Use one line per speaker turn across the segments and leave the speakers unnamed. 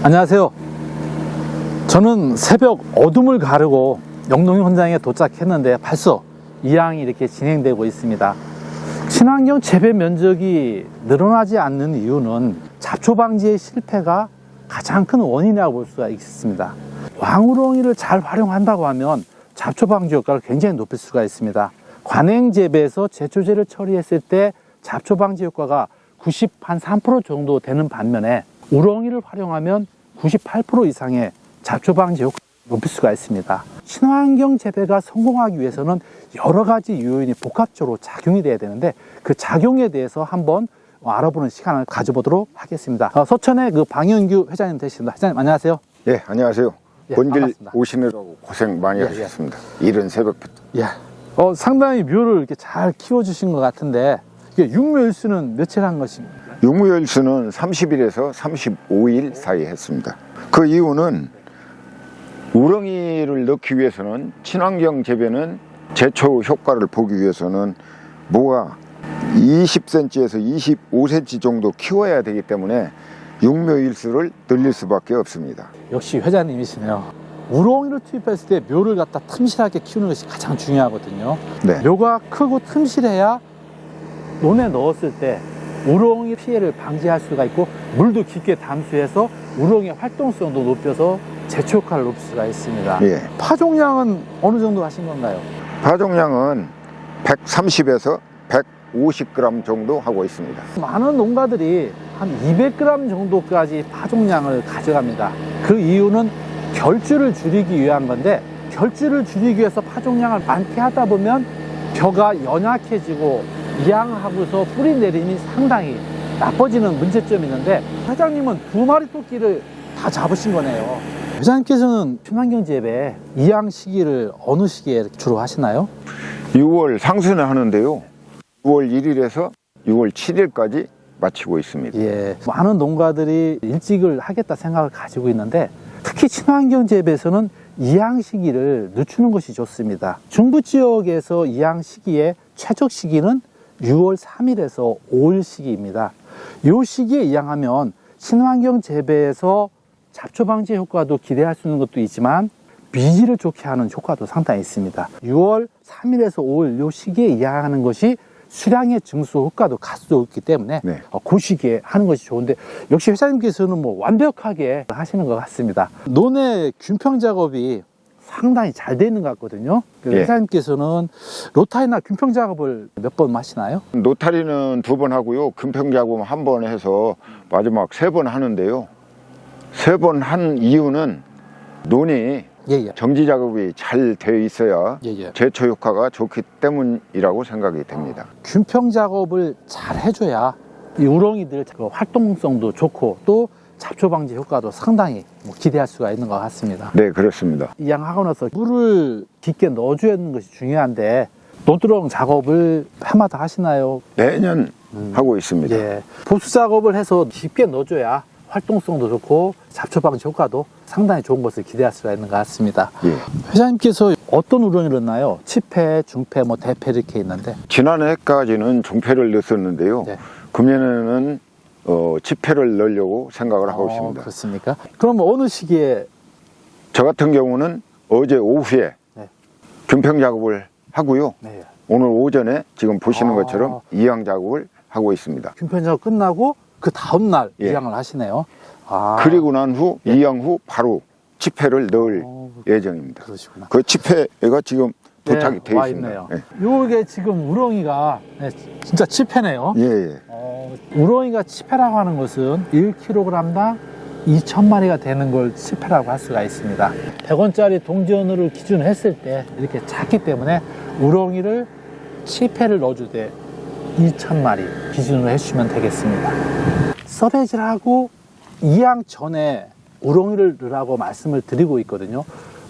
안녕하세요. 저는 새벽 어둠을 가르고 영농 현장에 도착했는데 벌써 이양이 이렇게 진행되고 있습니다. 친환경 재배 면적이 늘어나지 않는 이유는 잡초 방지의 실패가 가장 큰 원인이라고 볼 수가 있습니다. 왕우렁이를 잘 활용한다고 하면 잡초 방지 효과를 굉장히 높일 수가 있습니다. 관행 재배에서 제초제를 처리했을 때 잡초 방지 효과가 93% 정도 되는 반면에 우렁이를 활용하면 98% 이상의 잡초 방지 효과를 높일 수가 있습니다. 친환경 재배가 성공하기 위해서는 여러 가지 요인이 복합적으로 작용이 돼야 되는데 그 작용에 대해서 한번 알아보는 시간을 가져보도록 하겠습니다. 서천의 방현규 회장님 되십니다. 회장님 안녕하세요.
예, 안녕하세요.
예,
먼 길
반갑습니다.
오시느라고 고생 많이 하셨습니다. 이른 새벽부터.
예. 상당히 묘를 이렇게 잘 키워주신 것 같은데 이게 육묘일수는 며칠 한 것입니까?
육무열수는 30일에서 35일 사이 했습니다. 그 이유는 우렁이를 넣기 위해서는 친환경 재배는 제초 효과를 보기 위해서는 모가 20cm에서 25cm 정도 키워야 되기 때문에 육묘일수를 늘릴 수밖에 없습니다.
역시 회장님이시네요. 우렁이를 투입했을 때 묘를 갖다 틈실하게 키우는 것이 가장 중요하거든요.
네.
묘가 크고 틈실해야 논에 넣었을 때 우렁이 피해를 방지할 수가 있고 물도 깊게 담수해서 우렁이의 활동성도 높여서 제초 효과를 높일 수가 있습니다.
예.
파종량은 어느 정도 하신 건가요?
파종량은 130에서 150g 정도 하고 있습니다.
많은 농가들이 한 200g 정도까지 파종량을 가져갑니다. 그 이유는 결주를 줄이기 위한 건데 결주를 줄이기 위해서 파종량을 많게 하다 보면 벼가 연약해지고 이양하고서 뿌리 내림이 상당히 나빠지는 문제점이 있는데 회장님은 2마리 토끼를 다 잡으신 거네요. 회장님께서는 친환경 재배 이양 시기를 어느 시기에 주로 하시나요?
6월 상순에 하는데요. 6월 1일에서 6월 7일까지 마치고 있습니다.
예, 많은 농가들이 일찍을 하겠다 생각을 가지고 있는데 특히 친환경 재배에서는 이양 시기를 늦추는 것이 좋습니다. 중부 지역에서 이양 시기의 최적 시기는 6월 3일에서 5일 시기입니다. 이 시기에 이양하면 친환경 재배에서 잡초 방지 효과도 기대할 수 있는 것도 있지만 미지를 좋게 하는 효과도 상당히 있습니다. 6월 3일에서 5일 이 시기에 이양하는 것이 수량의 증수 효과도 가수도 있기 때문에
네.
그 시기에 하는 것이 좋은데 역시 회장님께서는 완벽하게 하시는 것 같습니다. 논의 균평 작업이 상당히 잘 되는 것 같거든요.
예.
회장님께서는 로타리나 균평 작업을 몇 번 하시나요?
노타리는 2번 하고요. 금평 작업 1번 해서 마지막 3번 하는데요. 3번 한 이유는 논이 정지 작업이 잘 되어 있어야 제초 효과가 좋기 때문이라고 생각이 됩니다.
균평 작업을 잘 해줘야 이 우렁이들 활동성도 좋고 또 잡초 방지 효과도 상당히 기대할 수가 있는 것 같습니다.
네, 그렇습니다.
이양하고 나서 물을 깊게 넣어줘야 하는 것이 중요한데 논두렁 작업을 해마다 하시나요?
매년 하고 있습니다.
예. 보수 작업을 해서 깊게 넣어줘야 활동성도 좋고 잡초 방지 효과도 상당히 좋은 것을 기대할 수가 있는 것 같습니다.
예.
회장님께서 어떤 우렁이를 넣나요? 치패, 중패, 대패 이렇게 있는데
지난해까지는 중패를 넣었었는데요.
네.
금년에는 치패를 넣으려고 생각을 하고 있습니다.
그렇습니까? 그럼 어느 시기에?
저 같은 경우는 어제 오후에 균평 작업을 하고요.
네.
오늘 오전에 지금 보시는 것처럼 이양 작업을 하고 있습니다.
균평 작업 끝나고 그 다음날 이양을 하시네요.
그리고 난 후 이양 후 바로 치패를 넣을 예정입니다.
그러시구나.
그 치패가 지금 도착이 되어
와
있습니다.
있네요. 요게 지금 우렁이가 진짜 치패네요.
예.
우렁이가 치패라고 하는 것은 1kg당 2,000마리가 되는 걸 치패라고 할 수가 있습니다. 100원짜리 동전으로 기준을 했을 때 이렇게 작기 때문에 우렁이를 치패를 넣어줄 때 2,000마리 기준으로 해주시면 되겠습니다. 썰해질하고 이양 전에 우렁이를 넣으라고 말씀을 드리고 있거든요.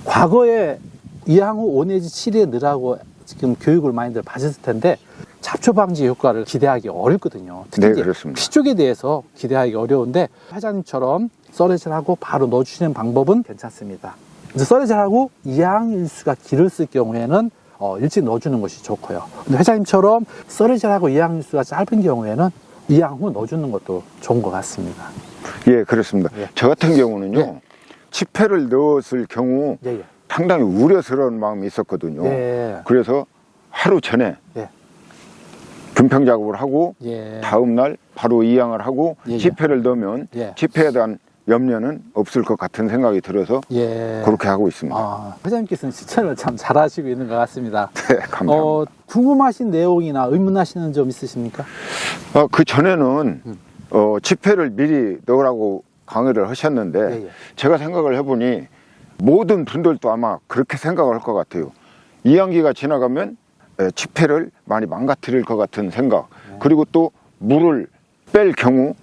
과거에 이양 후 5 내지 7일에 넣으라고 지금 교육을 많이들 받으실 텐데 잡초 방지 효과를 기대하기 어렵거든요. 특히
네, 그렇습니다.
피 쪽에 대해서 기대하기 어려운데 회장님처럼 썰해질하고 바로 넣어주시는 방법은 괜찮습니다. 이제 썰해질하고 이양 일수가 길었을 경우에는 일찍 넣어주는 것이 좋고요. 근데 회장님처럼 썰해질하고 이양 일수가 짧은 경우에는 이양 후 넣어주는 것도 좋은 것 같습니다.
예, 그렇습니다.
예.
저 같은 경우는요,
예.
치패를 넣었을 경우
예, 예.
상당히 우려스러운 마음이 있었거든요.
예.
그래서 하루 전에
예.
금평 작업을 하고
예.
다음 날 바로 이양을 하고
예, 예.
치패를 넣으면
예.
치패에 대한 염려는 없을 것 같은 생각이 들어서
예.
그렇게 하고 있습니다.
아, 회장님께서는 실천을 참 잘하시고 있는 것 같습니다.
네, 감사합니다.
궁금하신 내용이나 의문하시는 점 있으십니까?
그 전에는 치패를 미리 넣으라고 강의를 하셨는데
예, 예.
제가 생각을 해보니 모든 분들도 아마 그렇게 생각을 할 것 같아요. 이양기가 지나가면 치패를 많이 망가뜨릴 것 같은 생각, 그리고 또 물을 뺄 경우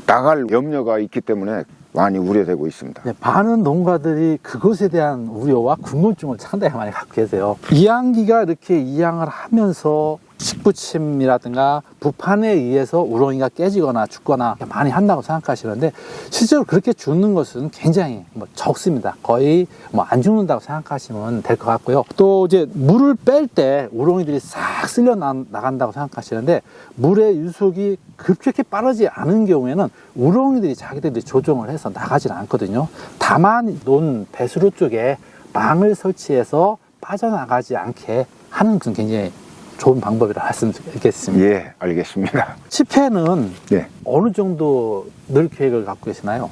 나갈 염려가 있기 때문에 많이 우려되고 있습니다.
네, 많은 농가들이 그것에 대한 우려와 궁금증을 상당히 많이 갖고 계세요. 이양기가 이렇게 이양을 하면서 식부침이라든가 부판에 의해서 우렁이가 깨지거나 죽거나 많이 한다고 생각하시는데 실제로 그렇게 죽는 것은 굉장히 적습니다. 거의 안 죽는다고 생각하시면 될 것 같고요. 또 이제 물을 뺄 때 우렁이들이 싹 쓸려 나간다고 생각하시는데 물의 유속이 급격히 빠르지 않은 경우에는 우렁이들이 자기들이 조정을 해서 나가지는 않거든요. 다만 논 배수로 쪽에 망을 설치해서 빠져나가지 않게 하는 것은 굉장히 좋은 방법이라 말씀드리겠습니다.
예, 알겠습니다.
치패는
네.
어느 정도 넣을 계획을 갖고 계시나요?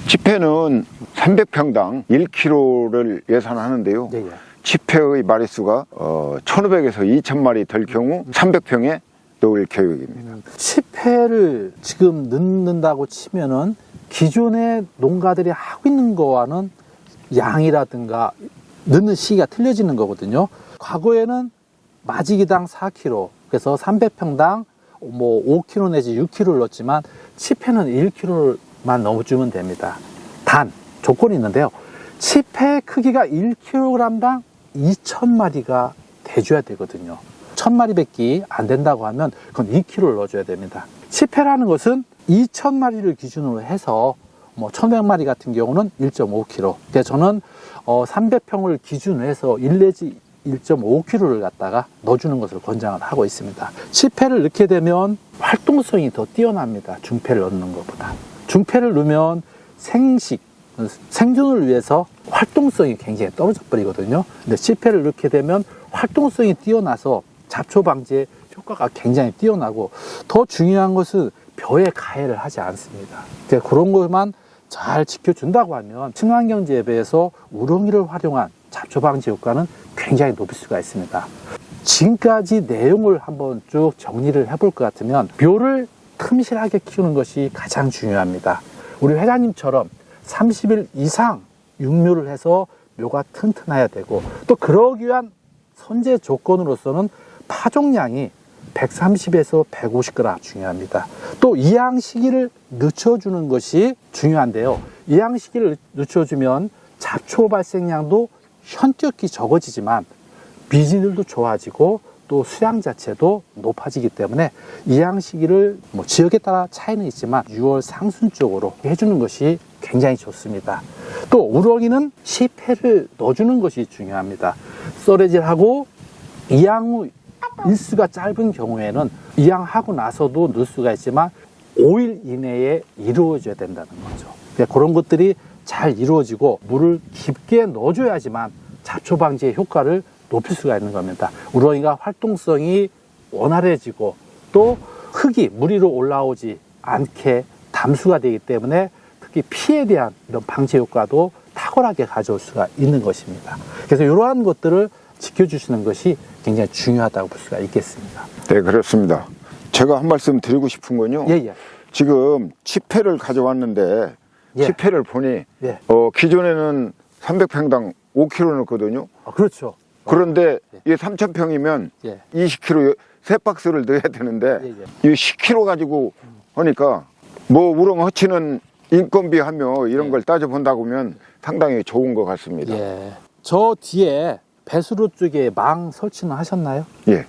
치패는 300평당 1kg를 예산하는데요.
예, 예.
치패의 마리수가 1,500에서 2,000마리 될 경우 300평에 넣을 계획입니다.
치패를 지금 넣는다고 치면은 기존의 농가들이 하고 있는 거와는 양이라든가 넣는 시기가 틀려지는 거거든요. 과거에는 마지기당 4kg, 그래서 300평당 5kg 내지 6kg를 넣었지만 치패는 1kg만 넣어주면 됩니다. 단 조건이 있는데요. 치패 크기가 1kg당 2,000마리가 돼줘야 되거든요. 1,000마리밖에 안 된다고 하면 그건 2kg를 넣어줘야 됩니다. 치패라는 것은 2,000마리를 기준으로 해서 1,100마리 같은 경우는 1.5kg. 그래서 저는 300평을 기준으로 해서 1 내지 1.5kg를 갖다가 넣어주는 것을 권장을 하고 있습니다. 치패를 넣게 되면 활동성이 더 뛰어납니다. 중패를 넣는 것보다. 중패를 넣으면 생존을 위해서 활동성이 굉장히 떨어져 버리거든요. 근데 치패를 넣게 되면 활동성이 뛰어나서 잡초 방지에 효과가 굉장히 뛰어나고 더 중요한 것은 벼에 가해를 하지 않습니다. 그런 것만 잘 지켜준다고 하면 친환경 재배에서 우렁이를 활용한 잡초 방지 효과는 굉장히 높일 수가 있습니다. 지금까지 내용을 한번 쭉 정리를 해볼 것 같으면 묘를 틈실하게 키우는 것이 가장 중요합니다. 우리 회장님처럼 30일 이상 육묘를 해서 묘가 튼튼해야 되고 또 그러기 위한 선제 조건으로서는 파종량이 130에서 150g 중요합니다. 또 이양 시기를 늦춰주는 것이 중요한데요. 이양 시기를 늦춰주면 잡초 발생량도 현격히 적어지지만 미진율도 좋아지고 또 수량 자체도 높아지기 때문에 이양 시기를 지역에 따라 차이는 있지만 6월 상순 쪽으로 해주는 것이 굉장히 좋습니다. 또 우렁이는 시패를 넣어주는 것이 중요합니다. 썰해질하고 이양 후 일수가 짧은 경우에는 이양하고 나서도 넣을 수가 있지만 5일 이내에 이루어져야 된다는 거죠. 그러니까 그런 것들이 잘 이루어지고 물을 깊게 넣어줘야지만 잡초 방지의 효과를 높일 수가 있는 겁니다. 우렁이가 활동성이 원활해지고 또 흙이 물 위로 올라오지 않게 담수가 되기 때문에 특히 피에 대한 이런 방지 효과도 탁월하게 가져올 수가 있는 것입니다. 그래서 이러한 것들을 지켜주시는 것이 굉장히 중요하다고 볼 수가 있겠습니다.
네, 그렇습니다. 제가 한 말씀 드리고 싶은 건요.
예.
지금 치패를 가져왔는데
예.
치패를 보니
예.
기존에는 300평당 5kg 넣었거든요.
그렇죠.
그런데 이게 3,000평이면
예.
20kg 세 박스를 넣어야 되는데
예.
이 10kg 가지고 하니까 우렁 허치는 인건비 하며 이런 걸 따져본다고 하면 상당히 좋은 것 같습니다.
예. 저 뒤에 배수로 쪽에 망 설치는 하셨나요?
예.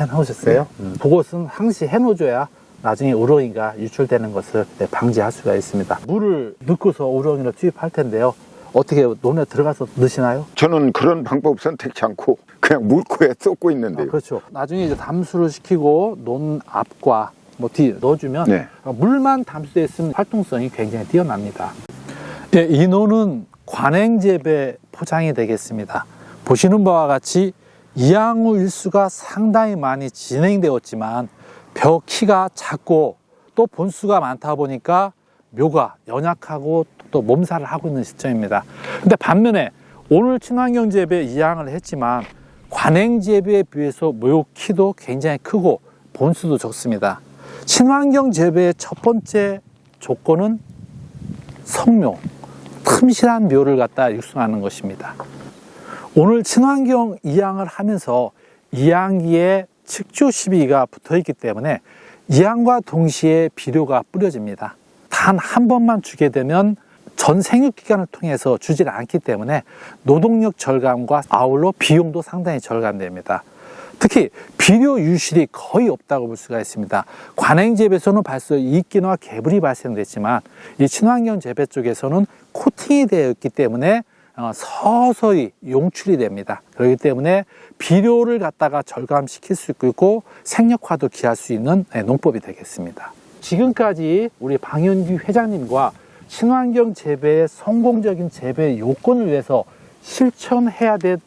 해놓으셨어요? 그것은 항시 해놓아줘야 나중에 우렁이가 유출되는 것을 방지할 수가 있습니다. 물을 넣고서 우렁이를 투입할 텐데요. 어떻게 논에 들어가서 넣으시나요?
저는 그런 방법 선택지 않고 그냥 물고에 쏟고 있는데요.
그렇죠. 나중에 이제 담수를 시키고 논 앞과 뭐 뒤에 넣어주면
네.
물만 담수되어 있으면 활동성이 굉장히 뛰어납니다. 예, 이 노는 관행재배 포장이 되겠습니다. 보시는 바와 같이 이항우 일수가 상당히 많이 진행되었지만 벼 키가 작고 또 본수가 많다 보니까 묘가 연약하고 또 몸살을 하고 있는 시점입니다. 근데 반면에 오늘 친환경 재배 이항을 했지만 관행 재배에 비해서 묘 키도 굉장히 크고 본수도 적습니다. 친환경 재배의 첫 번째 조건은 성묘, 틈실한 묘를 갖다 육성하는 것입니다. 오늘 친환경 이항을 하면서 이항기에 측조 시비가 붙어 있기 때문에 이항과 동시에 비료가 뿌려집니다. 단 한 번만 주게 되면 전 생육기간을 통해서 주질 않기 때문에 노동력 절감과 아울러 비용도 상당히 절감됩니다. 특히 비료 유실이 거의 없다고 볼 수가 있습니다. 관행재배에서는 벌써 이끼나 개불이 발생됐지만 이 친환경 재배 쪽에서는 코팅이 되어 있기 때문에 서서히 용출이 됩니다. 그렇기 때문에 비료를 갖다가 절감시킬 수 있고 생력화도 기할 수 있는 농법이 되겠습니다. 지금까지 우리 방현규 회장님과 친환경 재배의 성공적인 재배 요건을 위해서 실천해야 될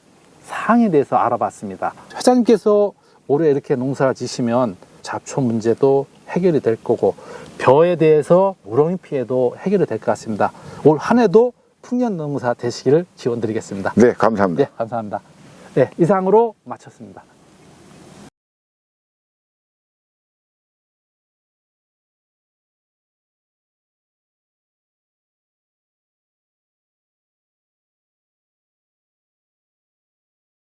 사항에 대해서 알아봤습니다. 회장님께서 올해 이렇게 농사를 지시면 잡초 문제도 해결이 될 거고 벼에 대해서 우렁이 피해도 해결이 될 것 같습니다. 올 한 해도 풍년 농사 되시기를 기원드리겠습니다.
네, 감사합니다.
네, 감사합니다. 네, 이상으로 마쳤습니다.